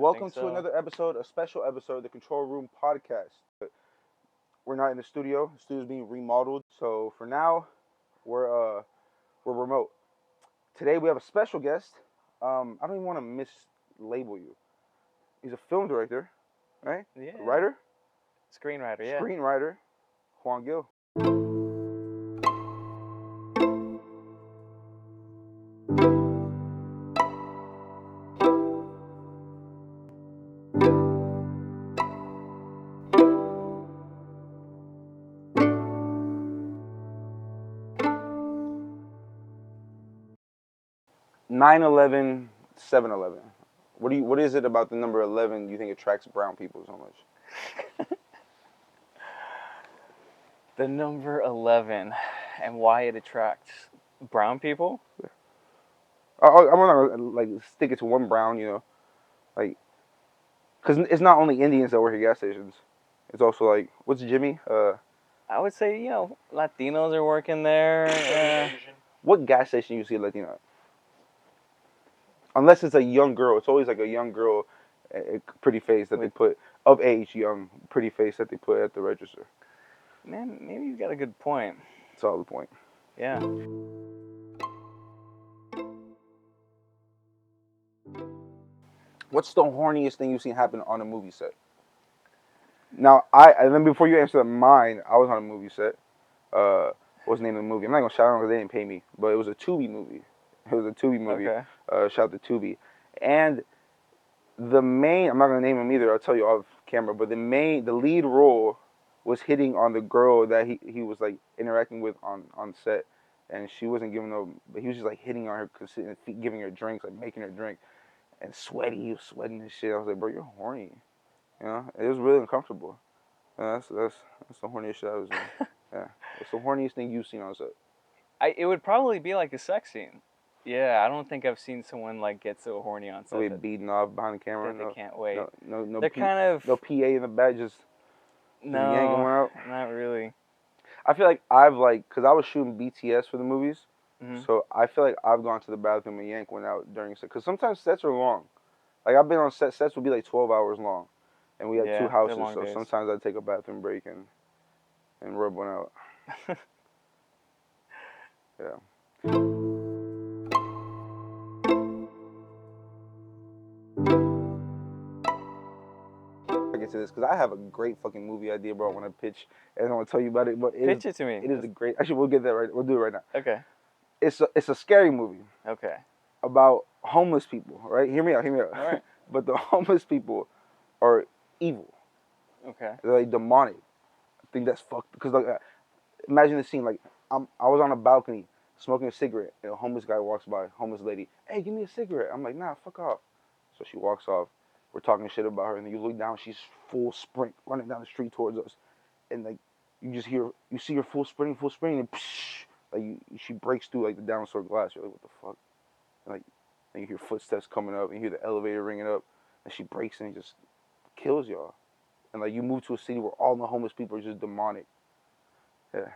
Welcome to another episode, a special episode of the Control Room Podcast. We're not in the studio. The studio's being remodeled, so for now, we're remote. Today we have a special guest. I don't even want to mislabel you. He's a film director, right? Yeah. A writer? Screenwriter, yeah. Screenwriter, Juan Gil. 9/11, 7/11. What is it about the number 11 you think attracts brown people so much? The number 11 and why it attracts brown people? I'm gonna like stick it to one brown, like, because it's not only Indians that work at gas stations. It's also like, what's Jimmy? I would say, Latinos are working there. What gas station you see a Latino at? Unless it's a young girl. It's always like a young girl, a pretty face that they put, of age, young, pretty face that they put at the register. Man, maybe you got a good point. Solid point. Yeah. What's the horniest thing you've seen happen on a movie set? Now, and then before you answer mine, I was on a movie set. What's the name of the movie? I'm not gonna shout out because they didn't pay me, but it was a Tubi movie. It was a Tubi movie. Okay. Shout out to Tubi. And the main, I'm not gonna name him either. I'll tell you off camera. But the lead role was hitting on the girl that he was like interacting with on set, and she wasn't giving no. But he was just like hitting on her, giving her drinks, like making her drink, and sweaty. He was sweating and shit. I was like, bro, you're horny. It was really uncomfortable. That's the horniest shit I was in. Yeah, it's the horniest thing you've seen on set. It would probably be like a sex scene. Yeah, I don't think I've seen someone like get so horny on set. They beating off behind the camera. They can't wait. No. They're kind of no PA in the back, just yanking one out. Not really. I feel like because I was shooting BTS for the movies, so I feel like I've gone to the bathroom and yanked one out during set. Because sometimes sets are long. Like I've been on sets would be like 12 hours long, and we had 2 houses, so days. Sometimes I'd take a bathroom break and rub one out. Yeah. To this because I have a great fucking movie idea, bro. I want to pitch and I want to tell you about it. But pitch it to me. It is a great. Actually, we'll get that right. We'll do it right now. Okay. It's a scary movie. Okay. About homeless people, right? Hear me out. All right. But the homeless people are evil. Okay. They're like demonic. I think that's fucked. Because like, imagine the scene. Like I was on a balcony smoking a cigarette, and a homeless guy walks by. Homeless lady. Hey, give me a cigarette. I'm like, nah, fuck off. So she walks off. We're talking shit about her, and then you look down, she's full sprint, running down the street towards us, and like you see her full sprinting, and psh, like she breaks through like the downside glass. You're like, what the fuck? And, like, and you hear footsteps coming up, and you hear the elevator ringing up, and she breaks and just kills y'all. And like you move to a city where all the homeless people are just demonic. Yeah.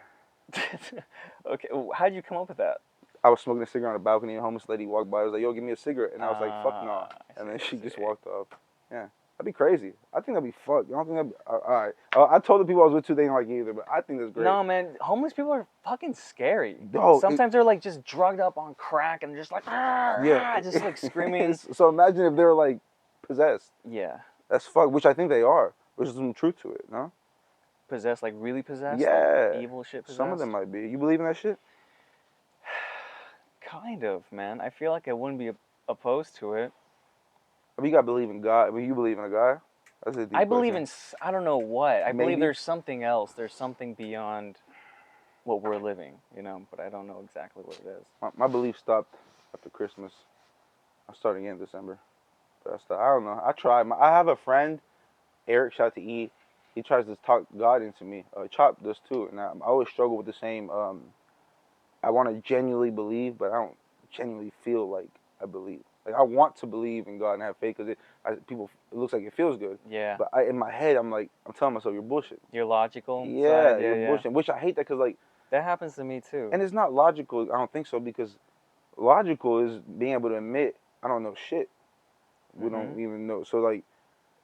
Okay, how'd you come up with that? I was smoking a cigarette on a balcony, and a homeless lady walked by. I was like, yo, give me a cigarette. And I was like, fuck no. And then she just walked off. Yeah. That'd be crazy. I think that'd be fucked. You don't think that'd be... All right. I told the people I was with too, they didn't like it either, but I think that's great. No, man. Homeless people are fucking scary. No, sometimes they're like just drugged up on crack and just like, just like screaming. So imagine if they're like possessed. Yeah. That's fucked, which I think they are. Which is some truth to it, no? Possessed, like really possessed? Yeah. Like evil shit possessed? Some of them might be. You believe in that shit? Kind of, man. I feel like I wouldn't be opposed to it. I mean, you gotta believe in God. I mean, you believe in a God? That's a deep I believe question. in, I don't know what. I Maybe. believe there's something else. There's something beyond what we're living, but I don't know exactly what it is. My belief stopped after Christmas. I started again in December. But I don't know. I tried. I have a friend, Eric, shout out to E. He tries to talk God into me. Chop does too. And I always struggle with the same. I want to genuinely believe, but I don't genuinely feel like I believe. Like I want to believe in God and have faith because it looks like it feels good. Yeah. But in my head, I'm telling myself, you're bullshit. You're logical. Yeah, you're bullshit. Which I hate that because like. That happens to me too. And it's not logical. I don't think so because logical is being able to admit I don't know shit. We don't even know. So like,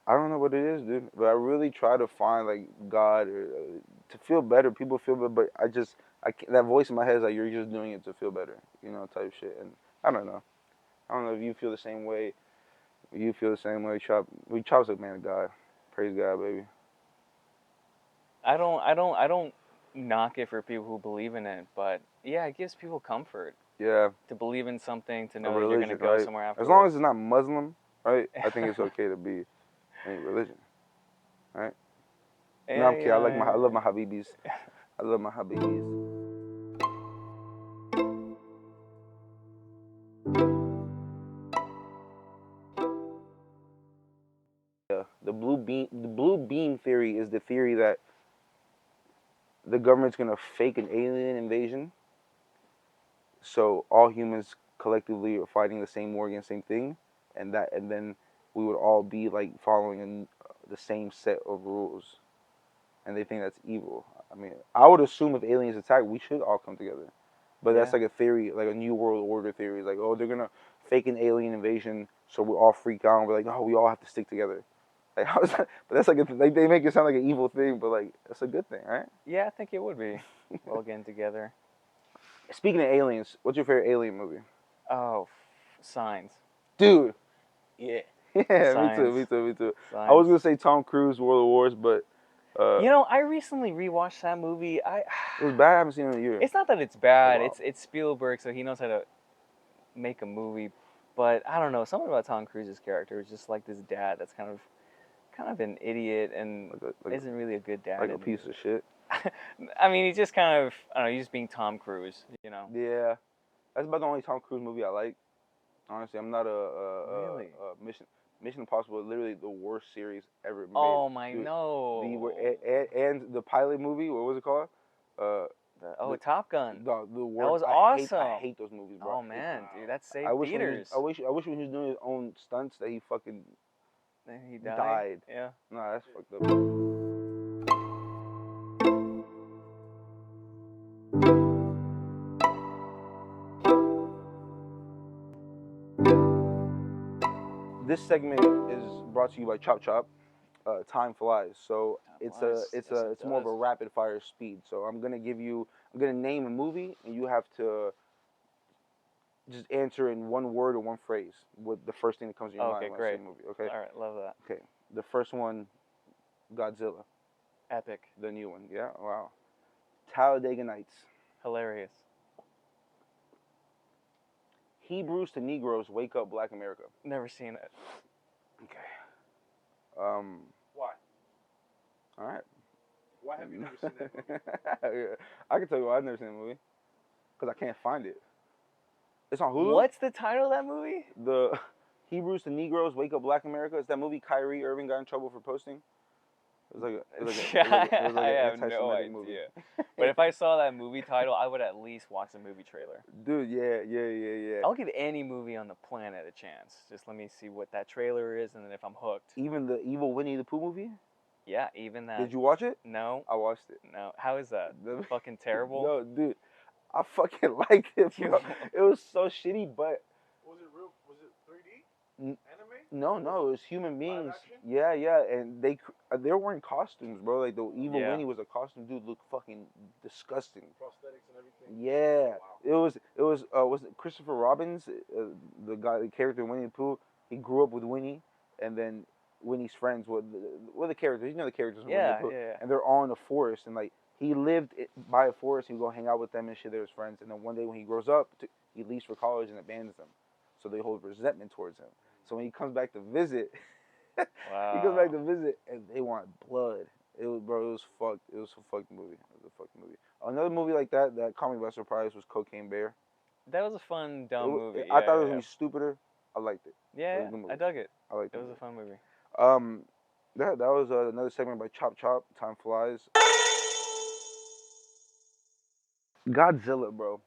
I don't know what it is, dude. But I really try to find like God or to feel better. People feel better, but I can't, that voice in my head is like you're just doing it to feel better, type shit. And I don't know. I don't know if you feel the same way. You feel the same way. Chop's like, man of God. Praise God, baby. I don't knock it for people who believe in it, but yeah, it gives people comfort. Yeah. To believe in something, to know that you're gonna go right? somewhere afterwards. As long as it's not Muslim, right? I think it's okay to be any religion, right? No, I'm kidding. I love my Habibis. I love my Habibis. The blue beam theory is the theory that the government's gonna fake an alien invasion, so all humans collectively are fighting the same war against the same thing, and then we would all be like following the same set of rules, and they think that's evil. I mean, I would assume if aliens attack, we should all come together, but that's like a theory, like a new world order theory. It's like, oh, they're gonna fake an alien invasion, so we all freak out. And we're like, no, we all have to stick together. Like, how is that? But that's like they make it sound like an evil thing, but like that's a good thing, right? Yeah, I think it would be. All getting together. Speaking of aliens, what's your favorite alien movie? Oh, Signs. Dude. Yeah. Yeah, Signs. me too. Signs. I was gonna say Tom Cruise, World of Wars, but I recently rewatched that movie. It was bad. I haven't seen it in a year. It's not that it's bad. Oh, wow. It's Spielberg, so he knows how to make a movie. But I don't know, something about Tom Cruise's character is just like this dad that's kind of an idiot and isn't really a good dad. Like a piece of shit. I mean, he's just kind of, I don't know, he's just being Tom Cruise, Yeah, that's about the only Tom Cruise movie I like. Honestly, I'm not Really? Mission Impossible is literally the worst series ever made. Oh my Dude, no. And the pilot movie, what was it called? Top Gun. The worst. That was awesome. I hate those movies, bro. Oh man, dude, that saved I wish theaters. I wish when he was doing his own stunts that he fucking He died. died. Yeah. Nah, that's fucked up. This segment is brought to you by Chop Chop. Time flies, so it's more of a rapid fire speed. So I'm gonna name a movie, and you have to just answer in one word or one phrase with the first thing that comes to your mind. Okay, great. Movie, okay. All right, love that. Okay. The first one, Godzilla. Epic. The new one. Yeah. Wow. Talladega Nights. Hilarious. Hebrews to Negroes, Wake Up Black America. Never seen it. Okay. Why? All right. Why have you never seen that movie? I can tell you why I've never seen that movie. Because I can't find it. It's on Hulu. What's the title of that movie? The Hebrews to Negroes, Wake Up Black America. It's that movie Kyrie Irving got in trouble for posting. It was like an anti-Semitic movie. But if I saw that movie title, I would at least watch the movie trailer. Dude, yeah. I'll give any movie on the planet a chance. Just let me see what that trailer is, and then if I'm hooked. Even the evil Winnie the Pooh movie? Yeah, even that. Did you watch it? No. I watched it. No. How is that? Fucking terrible? No, dude. I fucking liked it, bro. It was so shitty, but... Was it real? Was it 3D? Anime? No, it was human beings. Live action? Yeah, and they were wearing costumes, bro. Like the evil Yeah. Winnie was a costume dude, looked fucking disgusting. Prosthetics and everything. Yeah, Wow. was it Christopher Robbins, the character in Winnie the Pooh? He grew up with Winnie, and then Winnie's friends were the characters. You know the characters in Winnie the Pooh, Yeah. and they're all in the forest, and like he lived by a forest. He would go hang out with them and shit. They're his friends, and then one day when he grows up, he leaves for college and abandons them. So they hold resentment towards him. So when he comes back to visit, Wow. he comes back to visit, and they want blood. It was fucked. It was a fucked movie. It was a fucked movie. Another movie like that caught me by surprise was Cocaine Bear. That was a fun, dumb movie. I thought it was gonna be stupider. I liked it. Yeah, I dug it. I liked it. It was a fun movie. That was another segment by Chop Chop. Time flies. Godzilla, bro.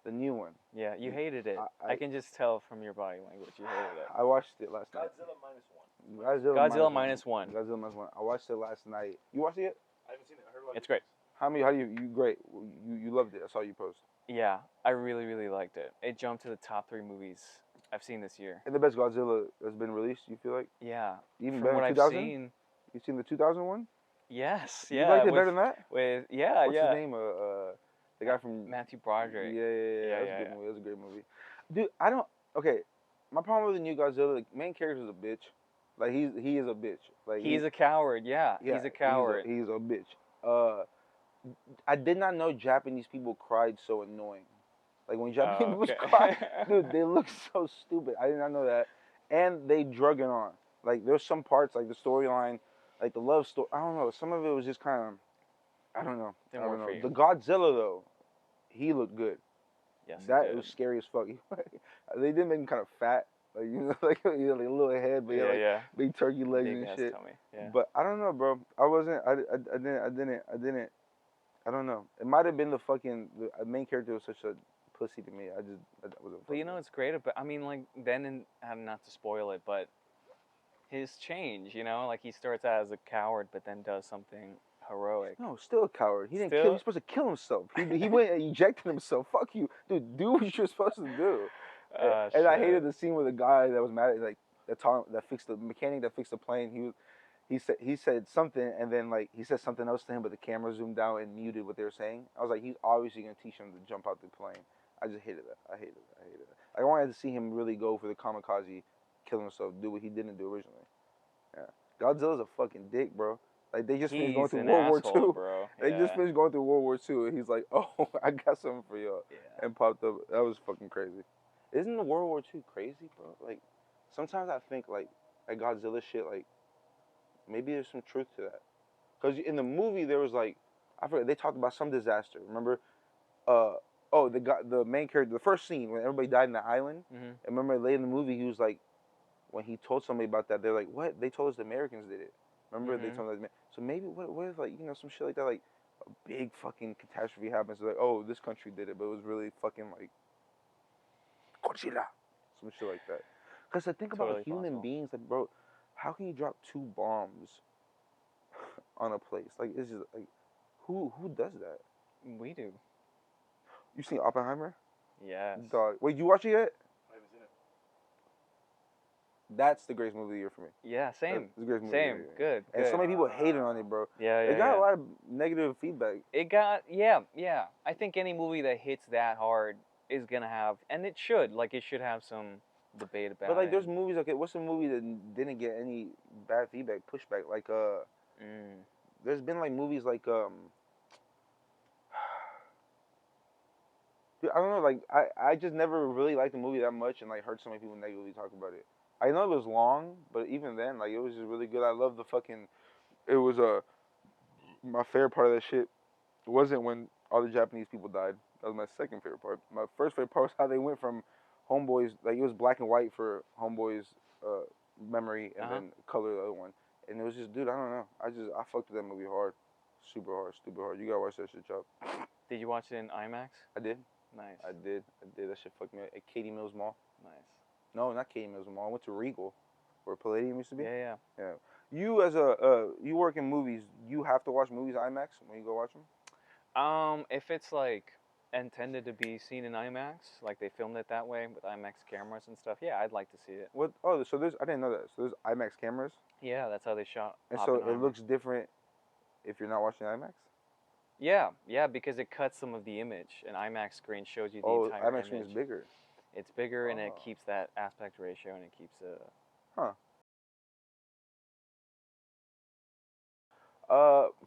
The new one. Yeah, you hated it. I can just tell from your body language you hated it. I watched it last night. Godzilla minus one. Godzilla minus one. I watched it last night. You watched it yet? I haven't seen it. I heard about it. It's great. How do you great? You loved it. I saw you post. Yeah, I really, really liked it. It jumped to the top 3 movies I've seen this year. And the best Godzilla has been released. You feel like? Yeah. Even From better what than I've 2000? seen. You seen the 2000 one? Yes. You Yeah. liked it better than that? What's What's his yeah. name? The guy from Matthew Broderick. Yeah. That was a good movie. That was a great movie. Dude, I don't. Okay, my problem with the new Godzilla, the main character is a bitch. Like he is a bitch. Like He's a coward. Yeah. He's a coward. He's a bitch. I did not know Japanese people cried so annoying. Like when Japanese people cry, dude, they look so stupid. I did not know that, and they drug it on. Like there's some parts, like the storyline, like the love story. I don't know. Some of it was just kind of, I don't know. Didn't work for you. The Godzilla though, he looked good. Yes, That was scary as fuck. They did make him kind of fat, like like a little head, but big turkey legs big and shit. Tummy. Yeah. But I don't know, bro. I wasn't. I didn't. I don't know. It might have been the main character was such a pussy to me. I wasn't. But it's great about. I mean, like then, not to spoil it, but his change. Like he starts out as a coward, but then does something heroic. No, still a coward. He didn't kill. He's supposed to kill himself. He went and ejected himself. Fuck you, dude. Do what you're supposed to do. And I hated the scene with the guy that was mad at that fixed the mechanic that fixed the plane. He said something, and then like he said something else to him, but the camera zoomed out and muted what they were saying. I was like, he's obviously gonna teach him to jump out the plane. I just hated that. I hated that. I wanted to see him really go for the kamikaze, kill himself, do what he didn't do originally. Yeah, Godzilla's a fucking dick, bro. Like they just finished going through World War II. Bro. They just finished going through World War II, and he's like, "Oh, I got something for y'all," and popped up. That was fucking crazy. Isn't the World War II crazy, bro? Like sometimes I think like Godzilla shit, like maybe there's some truth to that. Because in the movie there was like, I forget, they talked about some disaster. Remember? The main character, the first scene when everybody died in the island. Mm-hmm. And remember later in the movie he was like, when he told somebody about that, they're like, "What? They told us the Americans did it." Remember? They told us. So maybe what if like some shit like that, like a big fucking catastrophe happens, like, oh, this country did it, but it was really fucking like Godzilla, some shit like that. Because I think about human beings, like, bro, how can you drop 2 bombs on a place? Like, it's just like, who does that? We do. You seen Oppenheimer? Yes. Dog. Wait, you watch it yet? I haven't seen it. That's the greatest movie of the year for me. Yeah, same. That's the greatest movie same. Good. And so many people hated on it, bro. Yeah. It got a lot of negative feedback. It got, yeah. I think any movie that hits that hard is gonna have, and it should have some debate about it. But like, there's movies. Okay, what's a movie that didn't get any bad feedback, pushback? Like, there's been like movies like dude, I don't know. Like, I just never really liked the movie that much, and like heard so many people negatively talk about it. I know it was long, but even then, like, it was just really good. I love the fucking. It was my favorite part of that shit wasn't when all the Japanese people died. That was my second favorite part. My first favorite part was how they went from Homeboy's, like it was black and white for Homeboy's memory, and then color the other one. And it was just, dude, I don't know. I fucked with that movie hard, super hard, stupid hard. You gotta watch that shit, Chop. Did you watch it in IMAX? I did. Nice. I did. That shit fucked me up. At Katie Mills Mall. Nice. No, not Katie Mills Mall. I went to Regal, where Palladium used to be. Yeah. You as you work in movies, you have to watch movies IMAX when you go watch them? If it's like intended to be seen in IMAX, like they filmed it that way with IMAX cameras and stuff, yeah, I'd like to see it. What? Oh, so I didn't know that. So there's IMAX cameras? Yeah, that's how they shot. And so it looks different if you're not watching IMAX? Yeah, because it cuts some of the image. An IMAX screen shows you the entire image. IMAX screen is bigger. It's bigger and it keeps that aspect ratio and it keeps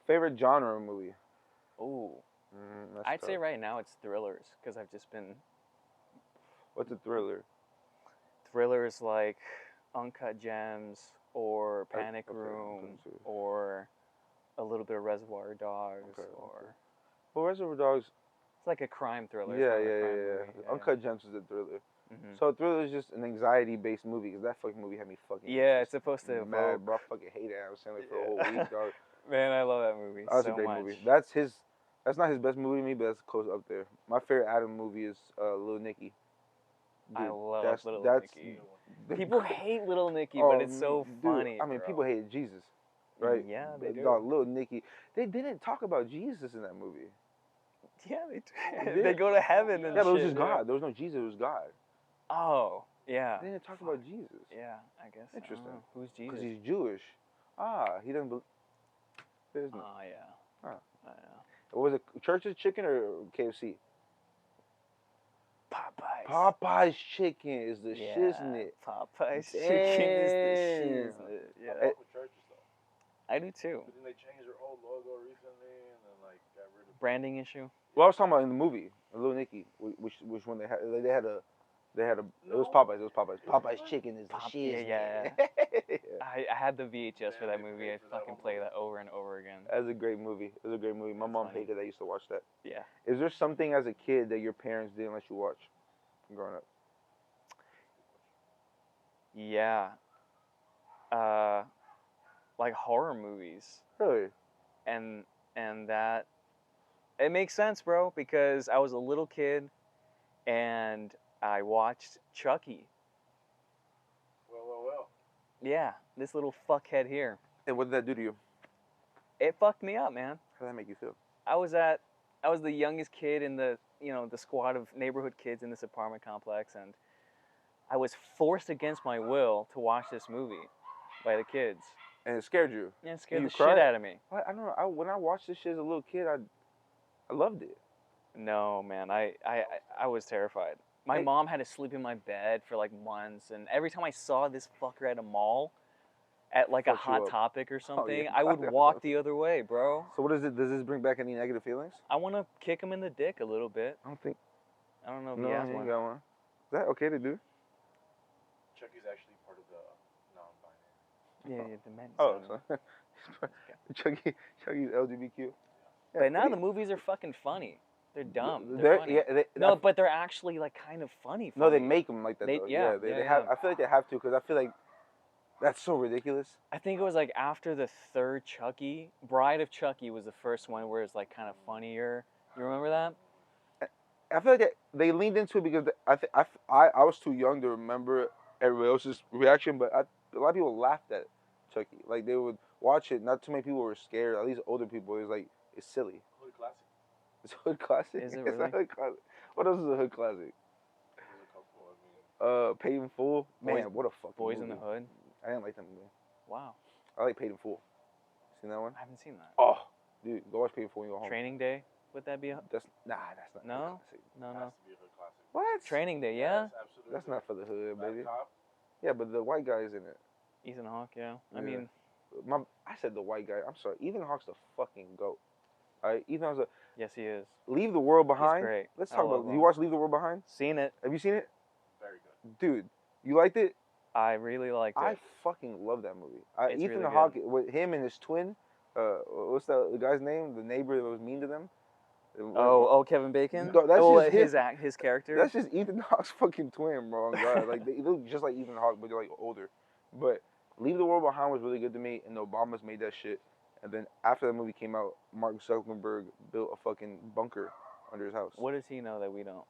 Favorite genre movie? Ooh. I'd say right now it's thrillers, because I've just been... What's a thriller? Thrillers like Uncut Gems, or Panic Room, or a little bit of Reservoir Dogs, or... Well, Reservoir Dogs... It's like a crime thriller. Yeah. Uncut Gems is a thriller. Mm-hmm. So thriller is just an anxiety-based movie, because that fucking movie had me fucking... Yeah, it's supposed to mad, bro. I fucking hate it. I was saying it for a whole week, dog. Man, I love that movie That's a great movie. That's not his best movie to me, but that's close up there. My favorite Adam movie is Little Nicky. Dude, I love Little Nicky. People hate Little Nicky, but it's so funny. I mean, people hated Jesus, right? Yeah, they do. Dog, Little Nicky. They didn't talk about Jesus in that movie. Yeah, they do. They go to heaven and shit. Yeah, but it was just God. There was no Jesus. It was God. Oh. Yeah. They didn't talk about Jesus. Yeah, I guess. Interesting. I don't know. Who's Jesus? Because he's Jewish. He doesn't believe. Oh, yeah. Ah. I know. Was it Church's Chicken or KFC? Popeyes. Popeyes Chicken is the shiznit. Popeyes Chicken is the shiznit. Yeah. I fuck with Church's though. I do too. But then they changed their whole logo recently, and then like got rid of Branding issue. Well, I was talking about in the movie, Little Nicky, which one they had? It was Popeyes. It was Popeyes. Popeyes Chicken is the shiznit. Yeah. I had the VHS for that movie. I fucking play that over and over again. That's a great movie. It was a great movie. My mom hated that I used to watch that. Yeah. Is there something as a kid that your parents didn't let you watch growing up? Yeah. Like horror movies. Really? And that it makes sense, bro, because I was a little kid and I watched Chucky. Well. Yeah, this little fuckhead here. And what did that do to you? It fucked me up, man. How did that make you feel? I was the youngest kid in the squad of neighborhood kids in this apartment complex, and I was forced against my will to watch this movie by the kids. And it scared you? Yeah, it scared you the cried? shit out of me. I don't know. When I watched this shit as a little kid, I loved it. No, man, I was terrified. My mom had to sleep in my bed for like months, and every time I saw this fucker at a mall, at like a Hot Topic or something, I would walk the other way, bro. So what is it? Does this bring back any negative feelings? I want to kick him in the dick a little bit. I don't know if he has one. Got one. Is that okay to do? Chucky's actually part of the non-binary. Yeah, the men. Oh, so Chucky's LGBTQ. Yeah, but now the movies are fucking funny. They're dumb. They're funny. Yeah, but they're actually like kind of funny. No, they make them like that. They have. I feel like they have to, because I feel like that's so ridiculous. I think it was like after the third Chucky, Bride of Chucky was the first one where it's like kind of funnier. You remember that? I feel like they leaned into it because I was too young to remember everybody else's reaction, but a lot of people laughed at Chucky. Like they would watch it. Not too many people were scared. At least older people. It was like, it's silly. Hood classic. It's a hood classic. Is it It's really? a hood classic. What else is a hood classic? There's a couple. I mean, Paid in Full. Man, what a fucking Boys movie. in the Hood. I didn't like that movie. Wow. I like Paid in Full. Seen that one? I haven't seen that. Oh, dude, go watch Paid in Full when you go home. Training Day. Would that be? That's not. No? A hood classic. No. has to be a hood classic. What? Training Day. Yeah. Yes, absolutely. That's not for the hood, Bad baby. Cop. Yeah, but the white guy is in it. Ethan Hawke. Yeah. I Yeah. mean, I said the white guy. I'm sorry. Ethan Hawke's the fucking goat. All right, Ethan Hawke's yes, he is. Leave the World Behind. He's great. Let's I talk love about. him. You watched Leave the World Behind? Seen it. Have you seen it? Very good. Dude, you liked it? I really liked it. I fucking love that movie. It's Ethan really Hawke with him and his twin. What's the guy's name? The neighbor that was mean to them. Kevin Bacon. No, that's just his character. That's just Ethan Hawke's fucking twin, bro. God, like they look just like Ethan Hawke, but they're like older. But Leave the World Behind was really good to me, and the Obamas made that shit. And then after the movie came out, Mark Zuckerberg built a fucking bunker under his house. What does he know that we don't?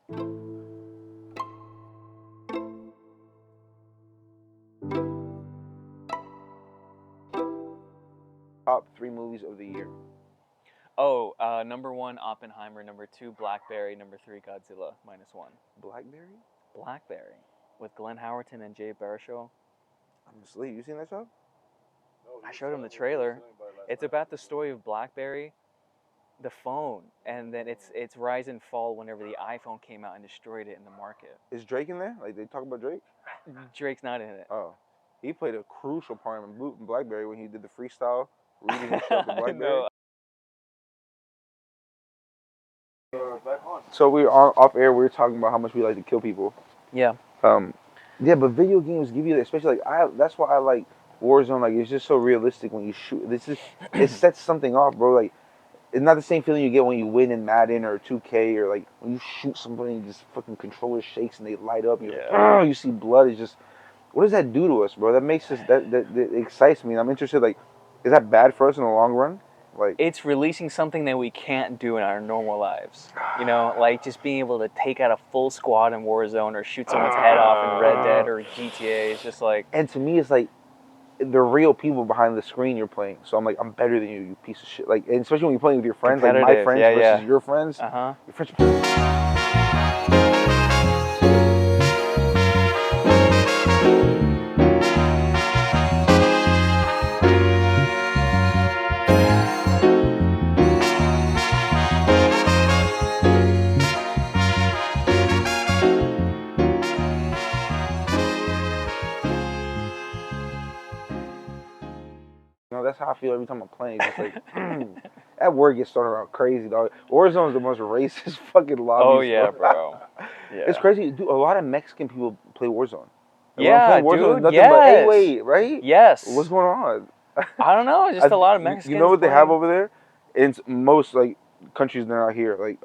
Top 3 movies of the year. Oh, number 1, Oppenheimer. Number 2, Blackberry. Number 3, Godzilla -1. Blackberry? Blackberry with Glenn Howerton and Jay Baruchel. I'm asleep. You seen that show? No, I showed him the trailer. It's about the story of BlackBerry, the phone, and then its rise and fall whenever the iPhone came out and destroyed it in the market. Is Drake in there? Like they talk about Drake? Drake's not in it. Oh, he played a crucial part in Blackberry when he did the freestyle reading his shit to Blackberry. No. Back on. So we were off air. We were talking about how much we like to kill people. Yeah. Yeah, but video games give you that, especially like that's why I like Warzone. Like it's just so realistic when you shoot. It sets something off, bro. Like it's not the same feeling you get when you win in Madden or 2K or like when you shoot somebody and just fucking controller shakes and they light up. And you're like, oh, you see blood. It's just, what does that do to us, bro? That makes us that excites me. And I'm interested. Like, is that bad for us in the long run? Like, it's releasing something that we can't do in our normal lives. You know, like just being able to take out a full squad in Warzone or shoot someone's head off in Red Dead or GTA. It's just like. And to me, it's like the real people behind the screen you're playing. So I'm like, I'm better than you, you piece of shit. Like, and especially when you're playing with your friends, like my friends versus your friends. Your friends. You know, that's how I feel every time I'm playing. It's just like, that word gets thrown around crazy, dog. Warzone's the most racist fucking lobby. Oh yeah, bro. Yeah. It's crazy. Dude, a lot of Mexican people play Warzone. Like, Yeah, when I'm playing Warzone, dude. it's nothing Yes. but, hey, wait, right? Yes. What's going on? I don't know. Just a lot of Mexicans. You know what they playing. have over there? In most like countries that are out here, like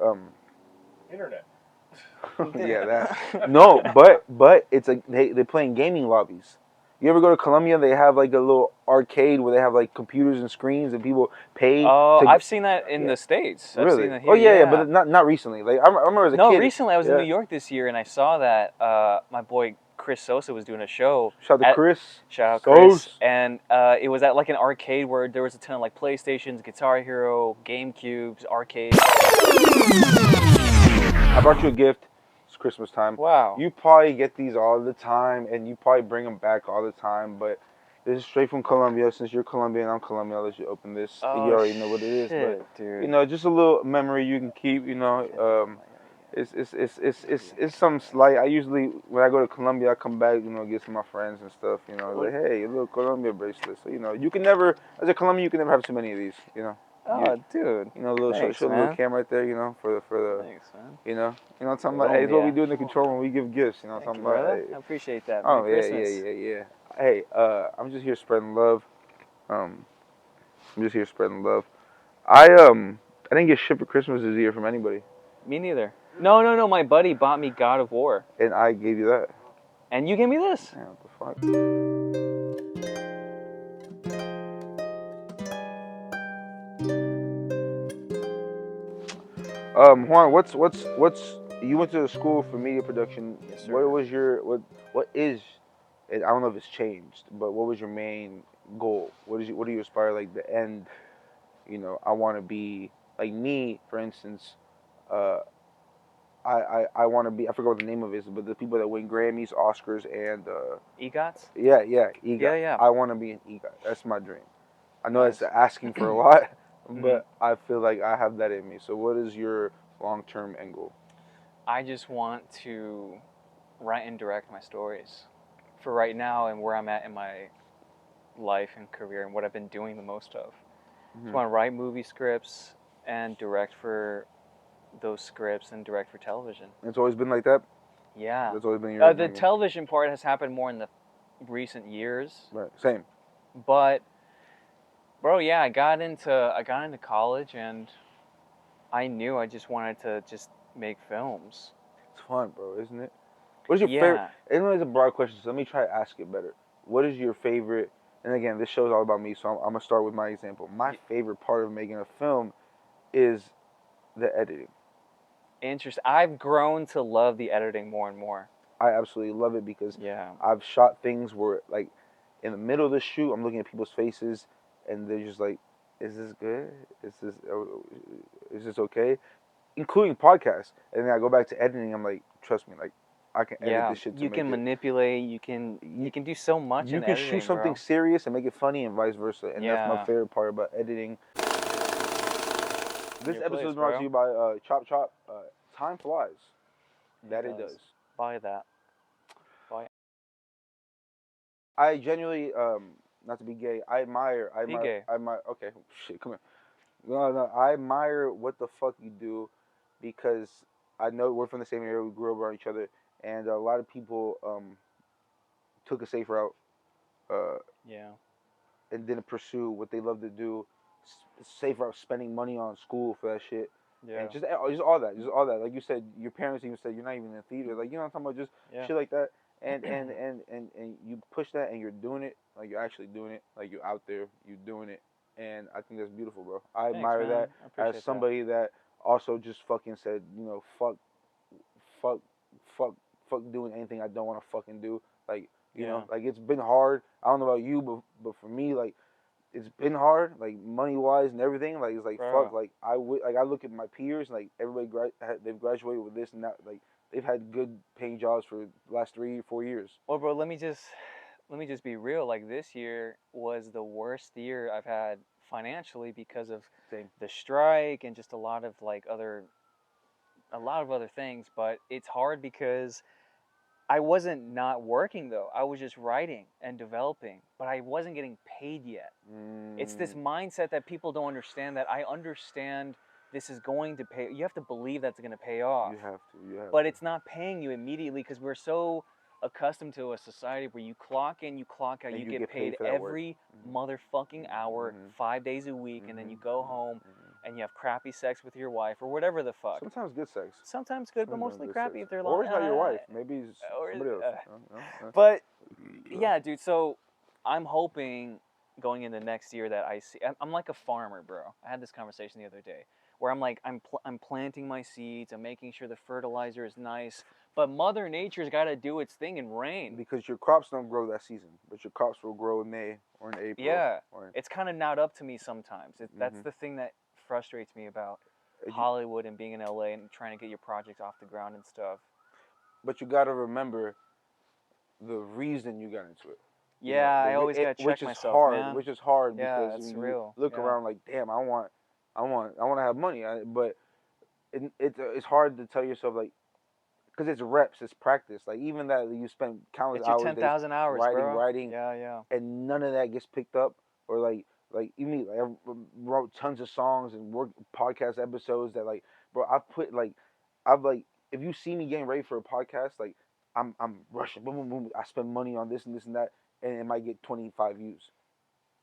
Internet. yeah, that. No, but it's like they play in gaming lobbies. You ever go to Colombia? They have like a little arcade where they have like computers and screens and people pay. Oh, to, I've seen that in yeah. the States. I've Really? seen that here. Oh yeah, but not recently. Like I remember as a kid. No, recently I was in yeah. New York this year and I saw that my boy Chris Sosa was doing a show. Shout out to Chris. Shout out Chris. And it was at like an arcade where there was a ton of like PlayStations, Guitar Hero, GameCubes, arcades. I brought you a gift. It's Christmas time. Wow. You probably get these all the time, and you probably bring them back all the time. But this is straight from Colombia. Since you're Colombian, I'm Colombian. I'll let you open this. Oh, you already know what it is, but dude. you know, just a little memory you can keep. You know, it's something slight. I usually when I go to Colombia, I come back. You know, get some of my friends and stuff. You know, like hey, a little Colombia bracelet. So you know, you can never as a Colombian, you can never have too many of these. You know. Oh, dude. You know, a little Thanks, show a little camera right there. You know, for the. Thanks, man. You know what I'm talking about? Hey, it's what we do in the control when we give gifts. You know what I'm Thank talking you, about? brother. Hey. I appreciate that. Oh, Merry Christmas. yeah. Hey, I'm just here spreading love. I'm just here spreading love. I didn't get shit for Christmas this year from anybody. Me neither. No. My buddy bought me God of War. And I gave you that. And you gave me this. Yeah, what the fuck? Juan, what's you went to the school for media production. Yes, sir. What was your what is I don't know if it's changed, but what was your main goal? What do you aspire like the end? You know, I want to be like me, for instance. I want to be. I forgot what the name of it is, but the people that win Grammys, Oscars, and EGOTs. yeah, EGOT. Yeah. I want to be an EGOT. That's my dream. I know Nice. that's asking for a lot, but I feel like I have that in me. So, what is your long-term end goal? I just want to write and direct my stories for right now and where I'm at in my life and career and what I've been doing the most of. I just want to write movie scripts and direct for those scripts and direct for television. It's always been like that? Yeah. That's always been your the television part has happened more in the recent years. Right. Same. But bro, yeah, I got into college and I knew I just wanted to just make films. It's fun, bro, isn't it? What is your favorite? It's a broad question, so let me try to ask it better. What is your favorite? And again, this show's all about me, so I'm gonna start with my example. My favorite part of making a film is the editing. Interesting. I've grown to love the editing more and more. I absolutely love it because I've shot things where, like, in the middle of the shoot, I'm looking at people's faces, and they're just like, "Is this good? Is this okay?" Including podcasts. And then I go back to editing. I'm like, trust me, like, I can edit this shit. You can manipulate. You can do so much. You can shoot something serious and make it funny, and vice versa. And that's my favorite part about editing. This episode is brought to you by Chop Chop. Time flies. It does. Buy that. I genuinely, not to be gay, I admire. Okay, shit, come here. No, I admire what the fuck you do, because I know we're from the same area. We grew up around each other, and a lot of people took a safe route. And didn't pursue what they love to do. Safe route, spending money on school for that shit. Yeah. And just all that. Like you said, your parents even said you're not even in the theater. Like, you know what I'm talking about? Just shit like that. And you push that, and you're doing it. Like, you're actually doing it. Like, you're out there, you're doing it. And I think that's beautiful, bro. I admire that as somebody that also just fucking said, you know, fuck doing anything I don't want to fucking do. Like, you know, like, it's been hard. I don't know about you, but for me, like, it's been hard, like, money wise and everything. Like, it's like, fuck, like, I look at my peers, like, everybody they've graduated with this and that. Like, they've had good paying jobs for the last 3 or 4 years. Well, bro, let me just be real. Like, this year was the worst year I've had financially because of the strike and just a lot of other things. But it's hard because I wasn't not working though. I was just writing and developing, but I wasn't getting paid yet. It's this mindset that people don't understand, that I understand this is going to pay. You have to believe that's going to pay off. You have to. But it's not paying you immediately because we're so accustomed to a society where you clock in, you clock out, And you get paid for that every motherfucking hour, 5 days a week, and then you go home and you have crappy sex with your wife or whatever the fuck. Sometimes good sex. Sometimes good, but mostly crappy sex. if they're Or lying. it's not your wife. Maybe it's somebody else. But yeah, dude. So I'm hoping going into next year that I see. I'm like a farmer, bro. I had this conversation the other day where I'm like I'm planting my seeds. I'm making sure the fertilizer is nice. But Mother Nature's got to do its thing and rain. Because your crops don't grow that season, but your crops will grow in May or in April. Yeah, it's kind of not up to me sometimes. That's the thing that frustrates me about Hollywood and being in LA and trying to get your projects off the ground and stuff. But you got to remember the reason you got into it. Yeah, I always got to check myself, man. Which is hard Yeah, because it's you real. look around like, damn, I want to have money, but it's hard to tell yourself like. Because it's reps, it's practice. Like even that you spend countless hours, 10,000 hours, writing, yeah, and none of that gets picked up. Or like even like I wrote tons of songs and worked podcast episodes that like, bro, I've if you see me getting ready for a podcast, like I'm rushing, boom, boom, boom. I spend money on this and this and that, and it might get 25 views.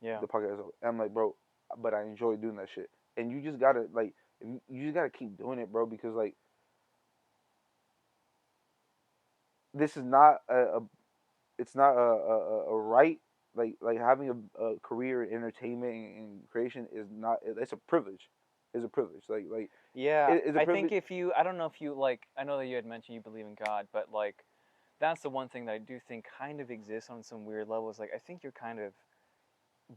Yeah. The podcast, and I'm like, bro, but I enjoy doing that shit. And you just gotta like, you just gotta keep doing it, bro, because like. This is not it's not a right, like having a career in entertainment and creation is not, it's a privilege. It's a privilege. Like yeah, it's a I privilege. think if you, I don't know if you like, I know that you had mentioned you believe in God, but like that's the one thing that I do think kind of exists on some weird levels. Like I think you're kind of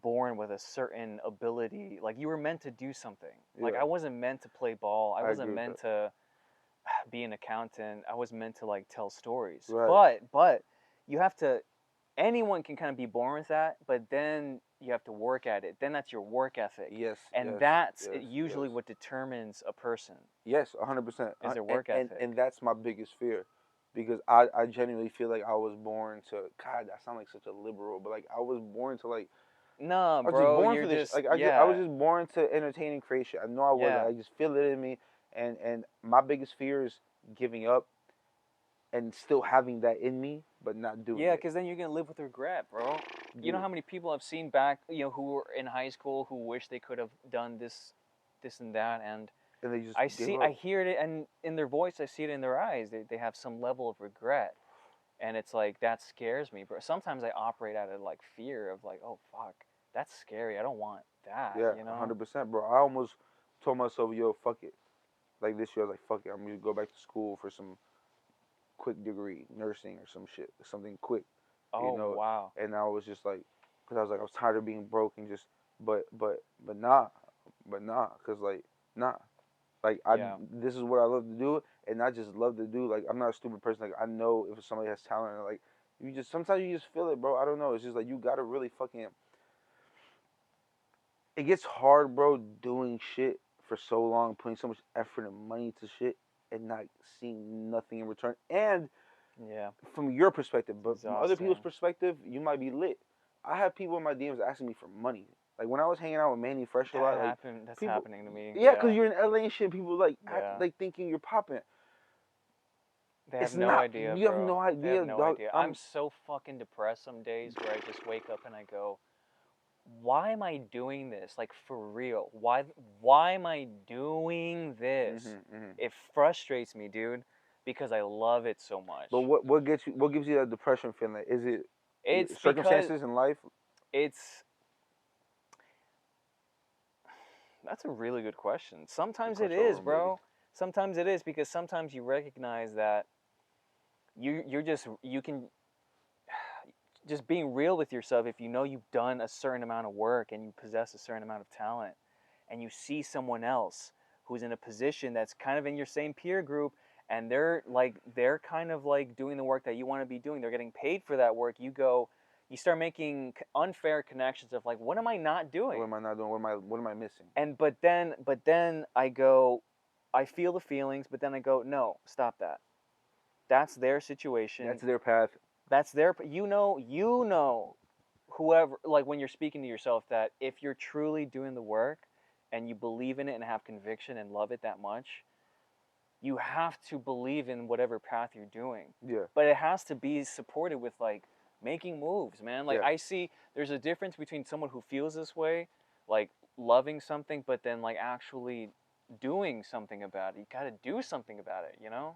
born with a certain ability. Like you were meant to do something. Like I wasn't meant to play ball. I wasn't meant to be an accountant. I was meant to like tell stories. Right. But you have to, anyone can kind of be born with that, but then you have to work at it. Then that's your work ethic. Yes. And that's usually what determines a person. Yes, 100%. Is their work ethic. And that's my biggest fear. Because I genuinely feel like I was born to, God, I sound like such a liberal, but like I was born to like, no, bro, I was just born for this. Like I was just born to entertaining creation. I know I was. I just feel it in me. And my biggest fear is giving up and still having that in me, but not doing it. Yeah, because then you're going to live with regret, bro. Dude. You know how many people I've seen back, who were in high school who wish they could have done this and that, and they just I hear it, and in their voice, I see it in their eyes. They have some level of regret. And it's like, that scares me, bro. Sometimes I operate out of like fear of like, oh, fuck, that's scary. I don't want that, Yeah, 100%, bro. I almost told myself, yo, fuck it. Like this year, I was like, fuck it, I'm gonna go back to school for some quick degree, nursing or some shit, something quick. Oh, wow. And I was just like, because I was tired of being broke and just, but nah, because like, nah. Like, this is what I love to do, and I just love to do, like, I'm not a stupid person. Like, I know if somebody has talent, and like, sometimes you just feel it, bro. I don't know. It's just like, you gotta really fucking, it gets hard, bro, doing shit for so long, putting so much effort and money to shit and not seeing nothing in return. And from your perspective, but from other people's perspective, you might be lit. I have people in my DMs asking me for money. Like when I was hanging out with Manny Fresh a lot, that's happening to me. Yeah, because you're in LA and shit. People like thinking you're popping. They have no idea. You have no idea. They have no idea. I'm so fucking depressed some days where I just wake up and I go, why am I doing this? Like for real. Why am I doing this? It frustrates me, dude, because I love it so much. But what gives you that depression feeling? Is it circumstances in life? That's a really good question. Sometimes it is, bro. Sometimes it is, because sometimes you recognize that you can just being real with yourself. If you know you've done a certain amount of work and you possess a certain amount of talent, and you see someone else who's in a position that's kind of in your same peer group, and they're kind of like doing the work that you want to be doing, they're getting paid for that work, you start making unfair connections of like, what am I not doing? What am I not doing? What am I missing? And but then I go, I feel the feelings, but then I go, no, stop that. That's their situation. That's their path. That's their. You know, whoever. Like when you're speaking to yourself, that if you're truly doing the work, and you believe in it and have conviction and love it that much, you have to believe in whatever path you're doing. Yeah. But it has to be supported with like making moves, man. Like Yeah. I see there's a difference between someone who feels this way, like loving something, but then like actually doing something about it. You got to do something about it, you know?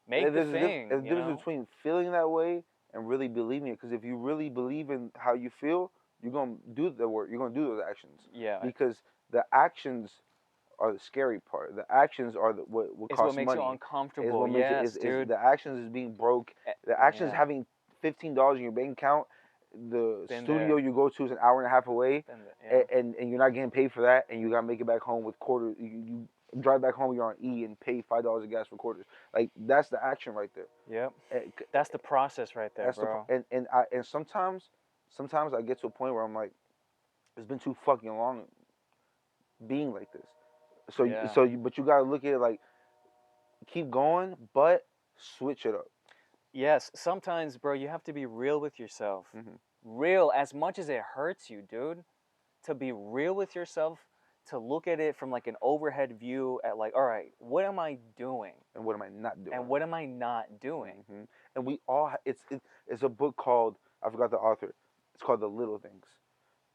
Make the There's thing, a you difference know? between feeling that way and really believing it. Because if you really believe in how you feel, you're gonna do the work. You're gonna do those actions. Yeah. Because the actions are the scary part. The actions are what It's costs what makes money. you Is uncomfortable. what makes Yes, it dude. the actions is being broke. The actions Yeah. having $15 in your bank account. The Been studio there. you go to is an hour and a half away, Been there, yeah. and you're not getting paid for that, and you gotta make it back home with quarters. You drive back home, you're on E and pay $5 of gas for quarters. Like that's the action right there. Yep. And That's the process right there, that's bro. and sometimes I get to a point where I'm like, it's been too fucking long being like this. Yeah. But you gotta look at it like, keep going, but switch it up. Yes, sometimes, bro, you have to be real with yourself. Mhm. Real, as much as it hurts you, dude. To be real with yourself, to look at it from like an overhead view at like, all right, what am I doing? And what am I not doing? And what am I not doing? Mm-hmm. And we all it's a book called, I forgot the author. It's called The Little Things,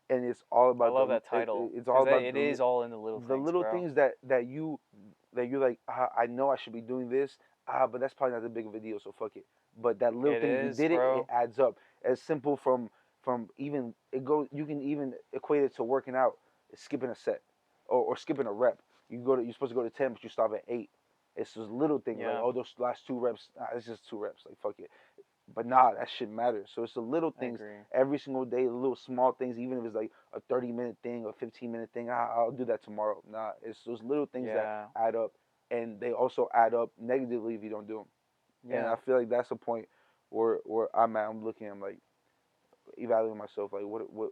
and it's all about I love that title. it's all about it is all in the little the things, little bro. things that you're like, I know I should be doing this, but that's probably not that big of a deal, so fuck it. But that little It thing, if you is, did it, bro. it adds up. As simple from even it goes. You can even equate it to working out, skipping a set, or skipping a rep. You're supposed to go to 10, but you stop at 8. It's those little things like, Yeah. oh, those last 2 reps, it's just 2 reps, like fuck it. But nah, that shit matters. So it's the little I things agree. every single day, the little small things, even if it's like a 30-minute thing or 15-minute thing. I'll do that tomorrow. Nah, it's those little things Yeah. that add up, and they also add up negatively if you don't do them. And Yeah. I feel like that's a point where I'm at. I'm looking. I'm like evaluating myself. Like what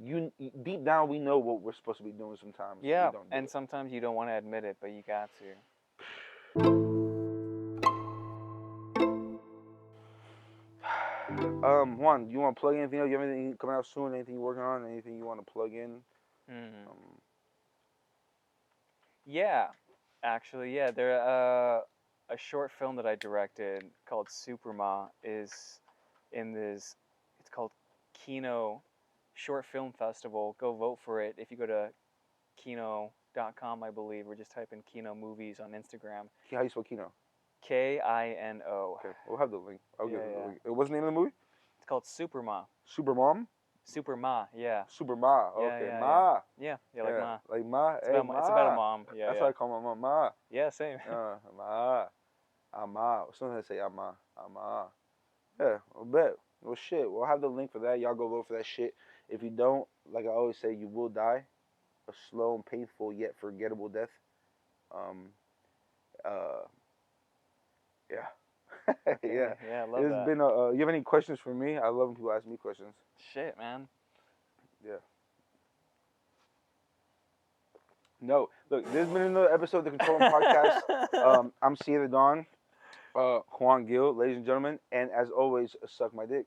you deep down we know what we're supposed to be doing. Sometimes Yeah. we don't do And it. sometimes you don't want to admit it, but you got to. Juan, you want to plug in anything else? You have anything coming out soon? Anything you're working on? Anything you want to plug in? Mm. Um, Yeah. Actually, yeah. A short film that I directed called Superma is in this. It's called Kino Short Film Festival. Go vote for it if you go to kino.com, I believe, or just type in Kino Movies on Instagram. how you spell Kino? Kino. Okay, we'll have the link. I'll Yeah, give yeah. the link. What's the name of the movie? It's called Superma. Super Mom? Superma, yeah. Super Ma. Yeah, Okay, yeah, Ma. Yeah, like Ma. Like Ma. It's Hey, about Ma. it's about a mom. Yeah, That's yeah. what I call my mom. Ma. Yeah, same. Ma. Ama. Sometimes I say Ama. Ama. Yeah, I bet. Well, shit. We'll have the link for that. Y'all go vote for that shit. If you don't, like I always say, you will die a slow and painful yet forgettable death. Um. Yeah. Okay, Yeah. yeah, I love It's that. been a. You have any questions for me? I love when people ask me questions. Shit, man. Yeah. No. Look, this has been another episode of the Control Room Podcast. I'm Sia the Don, Juan Gill, ladies and gentlemen, and as always, suck my dick.